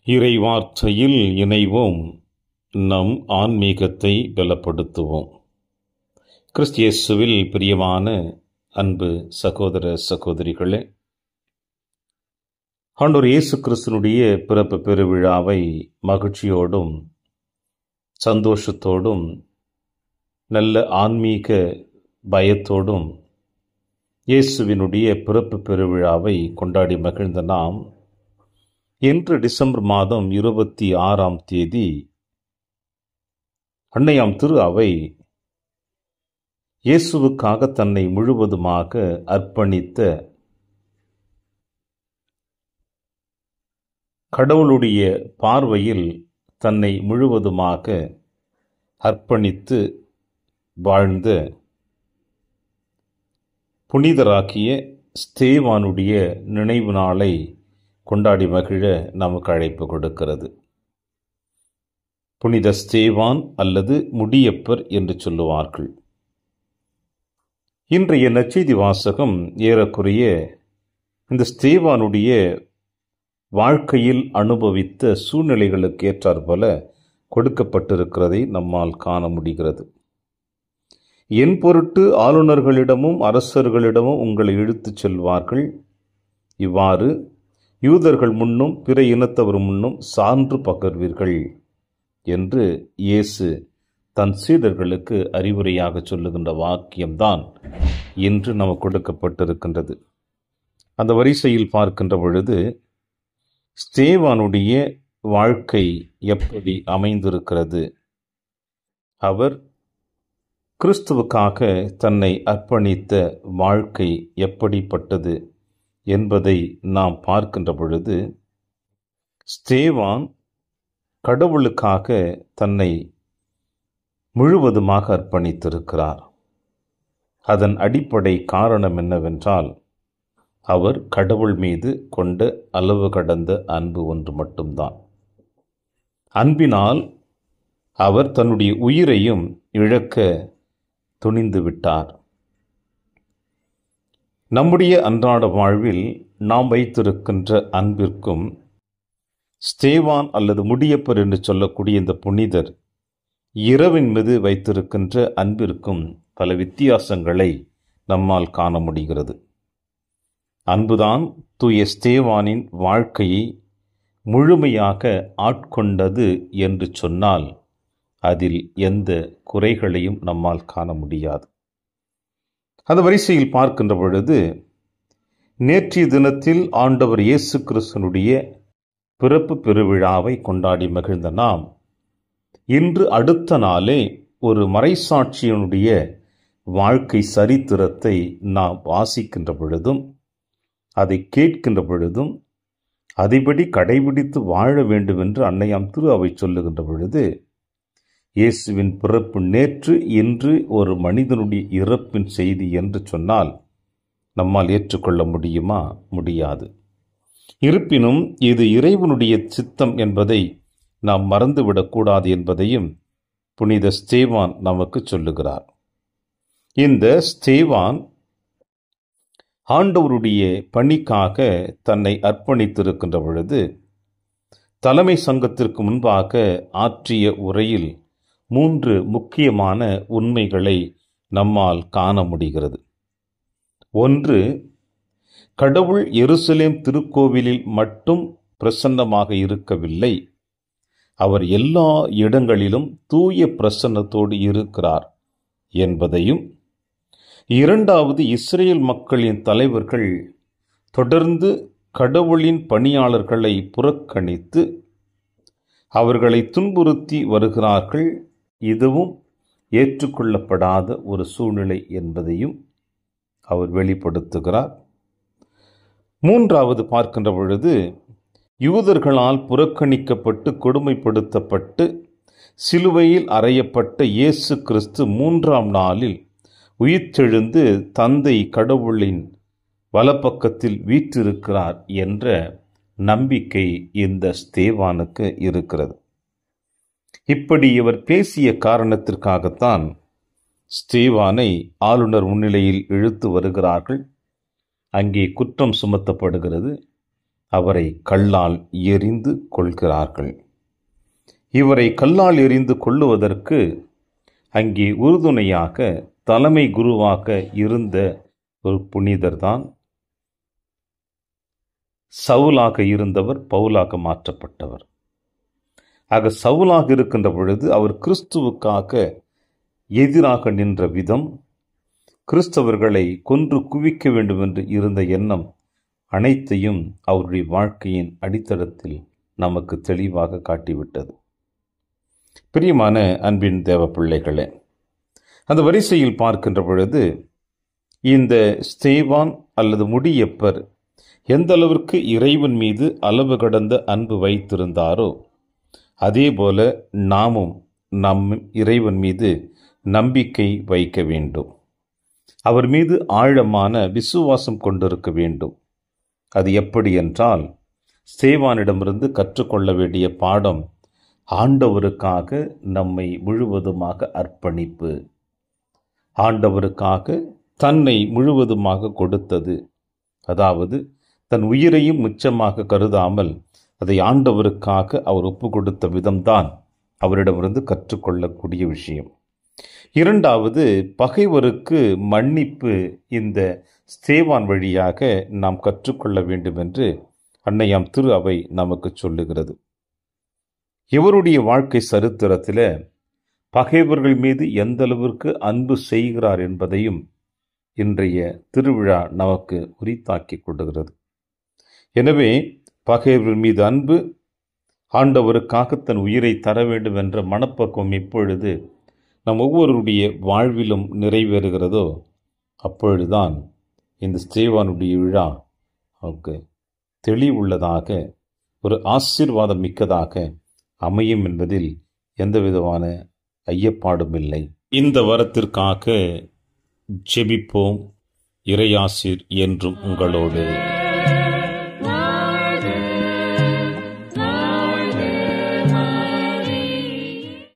இறைவார்த்தையில் இணைவோம். நம் ஆன்மீகத்தை பலப்படுத்துவோம். கிறிஸ்து இயேசுவில் பிரியமான அன்பு சகோதர சகோதரிகளே, ஆண்டவர் இயேசு கிறிஸ்துனுடைய பிறப்பு பெருவிழாவை மகிழ்ச்சியோடும் சந்தோஷத்தோடும் நல்ல ஆன்மீக பயத்தோடும் இயேசுவினுடைய பிறப்பு பெருவிழாவை கொண்டாடி மகிழ்ந்த நாம் இன்று டிசம்பர் மாதம் 26ஆம் தேதி அன்னையாம் திரு அவை இயேசுவுக்காக தன்னை முழுவதுமாக அர்ப்பணித்த கடவுளுடைய பார்வையில் தன்னை முழுவதுமாக அர்ப்பணித்து வாழ்ந்த புனிதராக்கிய ஸ்தேவானுடைய நினைவு நாளை கொண்டாடி மகிழ நமக்கு அழைப்பு கொடுக்கிறது. புனித ஸ்தேவான் அல்லது முடியப்பர் என்று சொல்லுவார்கள். இன்றைய நற்செய்தி வாசகம் ஏறக்குறைய இந்த ஸ்தேவானுடைய வாழ்க்கையில் அனுபவித்த சூழ்நிலைகளுக்கு ஏற்றாற்போல கொடுக்கப்பட்டிருக்கிறதை நம்மால் காண முடிகிறது. என் பொருட்டு ஆளுநர்களிடமும் அரசர்களிடமும் உங்களை இழுத்துச் செல்வார்கள். இவ்வாறு யூதர்கள் முன்னும் பிற இனத்தவர் முன்னும் சான்று பகர்வீர்கள் என்று இயேசு தன் சீடர்களுக்கு அறிவுரையாக சொல்லுகின்ற வாக்கியம்தான் இன்று நமக்கு கொடுக்கப்பட்டிருக்கின்றது. அந்த வரிசையில் பார்க்கின்ற பொழுது ஸ்தேவானுடைய வாழ்க்கை எப்படி அமைந்திருக்கிறது, அவர் கிறிஸ்துவுக்காக தன்னை அர்ப்பணித்த வாழ்க்கை எப்படிப்பட்டது என்பதை நாம் பார்க்கின்ற பொழுது, ஸ்தேவான் கடவுளுக்காக தன்னை முழுவதுமாக அர்ப்பணித்திருக்கிறார். அதன் அடிப்படை காரணம் என்னவென்றால், அவர் கடவுள் மீது கொண்ட அளவு கடந்த அன்பு ஒன்று மட்டும்தான். அன்பினால் அவர் தன்னுடைய உயிரையும் இழக்க துணிந்து விட்டார். நம்முடைய அன்றாட வாழ்வில் நாம் வைத்திருக்கின்ற அன்பிற்கும் ஸ்தேவான் அல்லது முடியப்பர் என்று சொல்லக்கூடிய இந்த புனிதர் இரவின் மீது வைத்திருக்கின்ற அன்பிற்கும் பல வித்தியாசங்களை நம்மால் காண முடிகிறது. அன்புதான் தூய ஸ்தேவானின் வாழ்க்கையை முழுமையாக ஆட்கொண்டது என்று சொன்னால் அதில் எந்த குறைகளையும் நம்மால் காண முடியாது. அந்த வரிசையில் பார்க்கின்ற பொழுது, நேற்றைய தினத்தில் ஆண்டவர் இயேசு கிறிஸ்துனுடைய பிறப்பு பெருவிழாவை கொண்டாடி மகிழ்ந்த நாம் இன்று அடுத்த நாளே ஒரு மறைசாட்சியனுடைய வாழ்க்கை சரித்திரத்தை நாம் வாசிக்கின்ற பொழுதும் அதை கேட்கின்ற பொழுதும் அதைப்படி கடைபிடித்து வாழ வேண்டும் என்று அன்னையாம் திரு அவை சொல்லுகின்ற பொழுது, இயேசுவின் பிறப்பு நேற்று இன்று ஒரு மனிதனுடைய இறப்பின் செய்தி என்று சொன்னால் நம்மால் ஏற்றுக்கொள்ள முடியுமா? முடியாது. இருப்பினும் இது இறைவனுடைய சித்தம் என்பதை நாம் மறந்துவிடக்கூடாது என்பதையும் புனித ஸ்தேவான் நமக்கு சொல்லுகிறார். இந்த ஸ்தேவான் ஆண்டவருடைய பணிக்காக தன்னை அர்ப்பணித்திருக்கின்ற பொழுது தலைமை சங்கத்திற்கு முன்பாக ஆற்றிய உரையில் 3 முக்கியமான உண்மைகளை நம்மால் காண முடிகிறது. ஒன்று, கடவுள் எருசலேம் திருக்கோவிலில் மட்டும் பிரசன்னமாக இருக்கவில்லை, அவர் எல்லா இடங்களிலும் தூய பிரசன்னத்தோடு இருக்கிறார் என்பதையும், இரண்டாவது, இஸ்ரேல் மக்களின் தலைவர்கள் தொடர்ந்து கடவுளின் பணியாளர்களை புறக்கணித்து அவர்களை துன்புறுத்தி வருகிறார்கள், இதுவும் ஏற்றுக்கொள்ளப்படாத ஒரு சூழ்நிலை என்பதையும் அவர் வெளிப்படுத்துகிறார். மூன்றாவது பார்க்கின்ற பொழுது, யூதர்களால் புறக்கணிக்கப்பட்டு கொடுமைப்படுத்தப்பட்டு சிலுவையில் அறையப்பட்ட இயேசு கிறிஸ்து 3ஆம் நாளில் உயிர்த்தெழுந்து தந்தை கடவுளின் வலப்பக்கத்தில் வீற்றிருக்கிறார் என்ற நம்பிக்கை இந்த ஸ்தேவானுக்கு இருக்கிறது. இப்படி இவர் பேசிய காரணத்திற்காகத்தான் ஸ்தேவானை ஆளுநர் முன்னிலையில் இழுத்து வருகிறார்கள். அங்கே குற்றம் சுமத்தப்படுகிறது. அவரை கல்லால் எறிந்து கொள்கிறார்கள். இவரை கல்லால் எறிந்து கொள்ளுவதற்கு அங்கே உறுதுணையாக தலைமை குருவாக இருந்த ஒரு புனிதர்தான் சவுலாக இருந்தவர் பவுலாக மாற்றப்பட்டவர். ஆக சவுலாக இருக்கின்ற பொழுது அவர் கிறிஸ்துவுக்காக எதிராக நின்ற விதம், கிறிஸ்தவர்களை கொன்று குவிக்க வேண்டும் என்று இருந்த எண்ணம் அனைத்தையும் அவருடைய வாழ்க்கையின் அடித்தளத்தில் நமக்கு தெளிவாக காட்டிவிட்டது. பிரியமான அன்பின் தேவ பிள்ளைகளே, அந்த வரிசையில் பார்க்கின்ற பொழுது இந்த ஸ்தேவான் அல்லது முடியப்பர் எந்த அளவிற்கு இறைவன் மீது அளவு கடந்த அன்பு வைத்திருந்தாரோ அதே போல நாமும் நம் இறைவன் மீது நம்பிக்கை வைக்க வேண்டும். அவர் மீது ஆழமான விசுவாசம் கொண்டிருக்க வேண்டும். அது எப்படி என்றால், ஸ்தேவானிடமிருந்து கற்றுக்கொள்ள வேண்டிய பாடம் ஆண்டவருக்காக நம்மை முழுவதுமாக அர்ப்பணிப்பு, ஆண்டவருக்காக தன்னை முழுவதுமாக கொடுத்தது. அதாவது தன் உயிரையும் மிச்சமாக கருதாமல் அதை ஆண்டவருக்காக அவர் ஒப்பு கொடுத்த விதம்தான் அவரிடமிருந்து கற்றுக்கொள்ளக்கூடிய விஷயம். இரண்டாவது, பகைவருக்கு மன்னிப்பு இந்த ஸ்தேவான் வழியாக நாம் கற்றுக்கொள்ள வேண்டும் என்று அன்னையாம் திரு அவை நமக்கு சொல்லுகிறது. இவருடைய வாழ்க்கை சரித்திரத்தில் பகைவர்கள் மீது எந்த அளவிற்கு அன்பு செய்கிறார் என்பதையும் இன்றைய திருவிழா நமக்கு உரித்தாக்கி கொடுக்கிறது. எனவே பகைவர்கள் மீது அன்பு, ஆண்டவருக்காக தன் உயிரை தர வேண்டும் என்ற மனப்பக்குவம் எப்பொழுது நம் ஒவ்வொருடைய வாழ்விலும் நிறைவேறுகிறதோ அப்பொழுதுதான் இந்த ஸ்தேவானுடைய விழா நமக்கு தெளிவுள்ளதாக, ஒரு ஆசீர்வாதம் மிக்கதாக அமையும் என்பதில் எந்த விதமான ஐயப்பாடும் இல்லை. இந்த வரத்திற்காக ஜெபிப்போம். இறையாசீர் என்றும் உங்களோடு.